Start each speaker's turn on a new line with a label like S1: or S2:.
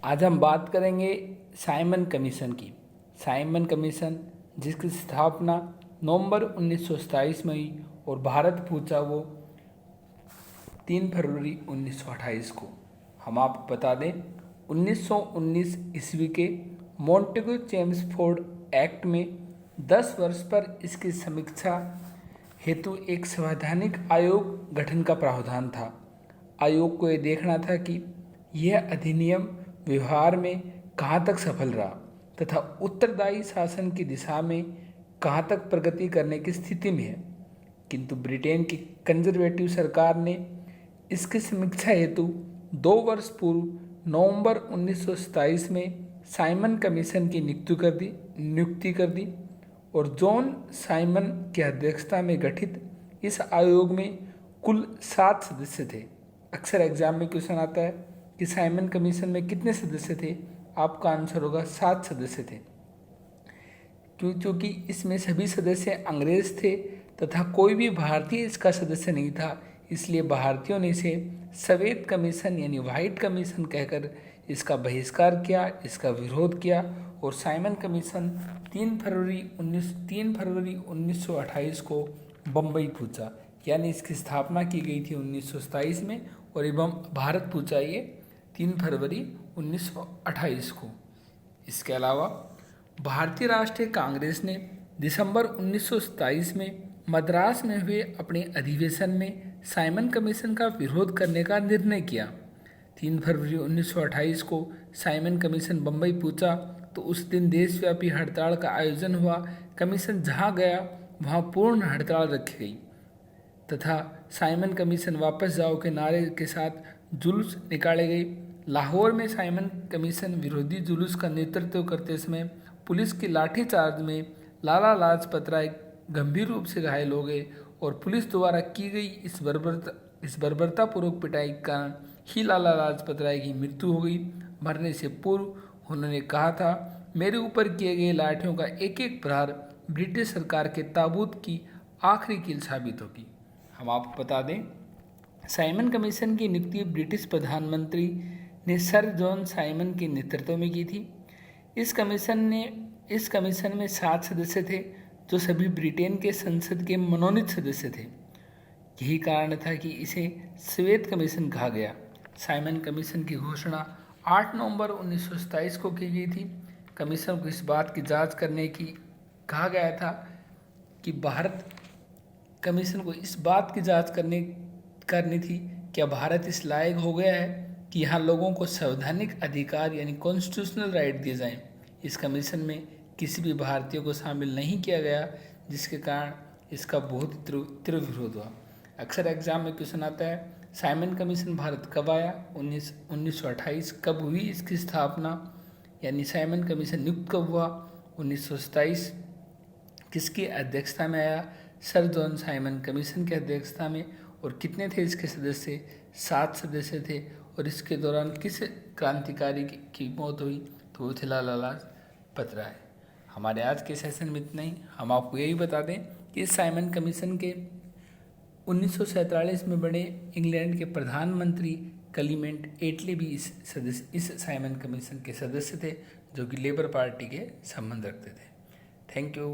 S1: आज हम बात करेंगे साइमन कमीशन की। साइमन कमीशन जिसकी स्थापना नवंबर 1927 में हुई और भारत पहुंचा वो 3 फरवरी 1928 को। हम आपको बता दें 1919 ईस्वी के मॉन्टेगू चेम्सफोर्ड एक्ट में 10 वर्ष पर इसकी समीक्षा हेतु एक संवैधानिक आयोग गठन का प्रावधान था। आयोग को यह देखना था कि यह अधिनियम व्यवहार में कहाँ तक सफल रहा तथा उत्तरदायी शासन की दिशा में कहाँ तक प्रगति करने की स्थिति में है। किंतु ब्रिटेन की कंजर्वेटिव सरकार ने इसकी समीक्षा हेतु 2 वर्ष पूर्व नवंबर 1927 में साइमन कमीशन की नियुक्ति कर दी और जॉन साइमन की अध्यक्षता में गठित इस आयोग में कुल 7 सदस्य थे। अक्सर एग्जाम में क्वेश्चन आता है कि साइमन कमीशन में कितने सदस्य थे। आपका आंसर होगा 7 सदस्य थे, क्योंकि इसमें सभी सदस्य अंग्रेज थे तथा कोई भी भारतीय इसका सदस्य नहीं था। इसलिए भारतीयों ने इसे श्वेत कमीशन यानी व्हाइट कमीशन कहकर इसका बहिष्कार किया, इसका विरोध किया और साइमन कमीशन 3 फरवरी 1928 को बम्बई पहुंचा। यानी इसकी स्थापना की गई थी 1927 में और एवं भारत पहुंचा ये 3 फरवरी 1928 को। इसके अलावा भारतीय राष्ट्रीय कांग्रेस ने दिसंबर 1927 में मद्रास में हुए अपने अधिवेशन में साइमन कमीशन का विरोध करने का निर्णय किया। 3 फरवरी 1928 को साइमन कमीशन बम्बई पहुंचा तो उस दिन देशव्यापी हड़ताल का आयोजन हुआ। कमीशन जहां गया वहां पूर्ण हड़ताल रखी गई तथा साइमन कमीशन वापस जाओ के नारे के साथ जुलूस निकाले गए। लाहौर में साइमन कमीशन विरोधी जुलूस का नेतृत्व करते समय पुलिस की लाठीचार्ज में लाला लाजपत राय गंभीर रूप से घायल हो गए और पुलिस द्वारा की गई इस बर्बरतापूर्वक पिटाई के कारण ही लाला लाजपत राय की मृत्यु हो गई। मरने से पूर्व उन्होंने कहा था, मेरे ऊपर किए गए लाठियों का एक एक प्रहार ब्रिटिश सरकार के ताबूत की आखिरी कील साबित होगी। हम आपको बता दें साइमन कमीशन की नियुक्ति ब्रिटिश प्रधानमंत्री ने सर जॉन साइमन के नेतृत्व में की थी। इस कमीशन में 7 सदस्य थे जो सभी ब्रिटेन के संसद के मनोनीत सदस्य थे। यही कारण था कि इसे श्वेत कमीशन कहा गया। साइमन कमीशन की घोषणा 8 नवंबर 1927 को की गई थी। कमीशन को इस बात की जांच करने की कहा गया था कि कमीशन को इस बात की जांच करनी थी क्या भारत इस लायक हो गया है कि यहाँ लोगों को संवैधानिक अधिकार यानी कॉन्स्टिट्यूशनल राइट दिए जाएं। इस कमीशन में किसी भी भारतीय को शामिल नहीं किया गया, जिसके कारण इसका बहुत तीव्र विरोध हुआ। अक्सर एग्जाम में क्वेश्चन आता है साइमन कमीशन भारत कब आया, 1928 कब हुई इसकी स्थापना, यानी साइमन कमीशन नियुक्त कब हुआ, 1927 किसकी अध्यक्षता में आया, सर जॉन साइमन कमीशन की अध्यक्षता में, और कितने थे इसके सदस्य, 7 सदस्य थे। और इसके दौरान किस क्रांतिकारी की मौत हुई, तो वो थे लाला लाजपत राय। हमारे आज के सेशन में इतना ही। हम आपको यही बता दें कि इस साइमन कमीशन के 1947 में बने इंग्लैंड के प्रधानमंत्री क्लीमेंट एटली भी इस साइमन कमीशन के सदस्य थे, जो कि लेबर पार्टी के संबंध रखते थे। Thank you.